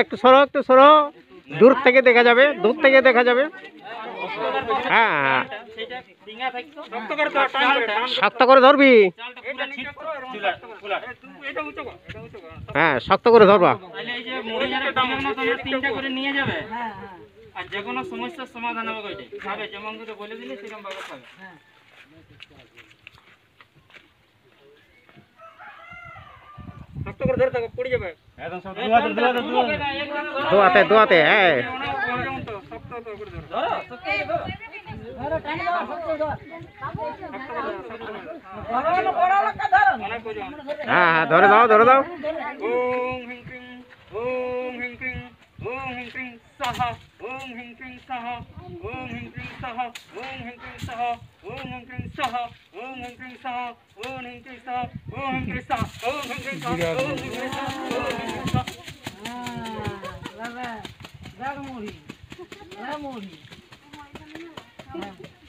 একটু সরো, একটু সরো, দূর থেকে দেখা যাবে, দূর থেকে দেখা যাবে। হ্যাঁ হ্যাঁ, শক্ত করে ধরবি। হ্যাঁ, শক্ত করে ধরবা। আর যে কোনো সমস্যার সমাধান হবে ওইটাই যেমন বলে দিলে সেরকম ভাবে খাবে। শক্ত করে ধরে থাকো, পড়ে যাবে একদম। সব দোয়াতে দোয়াতে। হ্যাঁ, শক্ত করে ধরো, ধরো শক্ত করে ধরো, ধরো টানি দাও, শক্ত করে ধরো, হ্যাঁ হ্যাঁ, ধরে দাও, ধরে দাও। ওম হিং ক্রিং, ওম হিং ক্রিং, ওম হিং ক্রিং সাহা, ওম হিং ক্রিং সাহা, ওম হিং ক্রিং সাহা, ওম হিং ক্রিং সাহা, ওম হিং ক্রিং সাহা, ওম হিং ক্রিং সাহা, ওম হিং ক্রিং সাহা, ওম হিং ক্রিং সাহা, ওম হিং ক্রিং সাহা, ওম হিং ক্রিং সাহা, ওম হিং ক্রিং সাহা। বাবা দাগ মুড়ি, দাগ মুড়ি,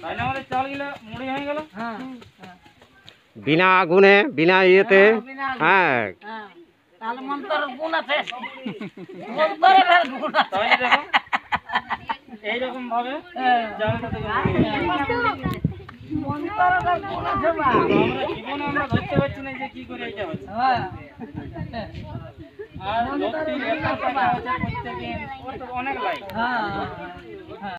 তাই না আমাদের চাল গিলা মুড়ি হয়ে গেল। হ্যাঁ, বিনা আগুনে, বিনা ইয়েতে। হ্যাঁ, তাহলে মন্ত্রের গুণ আছে, মন্ত্রের গুণ আছে। তাহলে দেখো এইরকম ভাবে জালটা থেকে মন্ত্রের গুণ আছে বা আমরা জীবনে আমরা ধরতে পারছি না যে কি করে এটা হচ্ছে। আর লোকটি একটা কথা হচ্ছে প্রত্যেকদিন অনেক লাইক। হ্যাঁ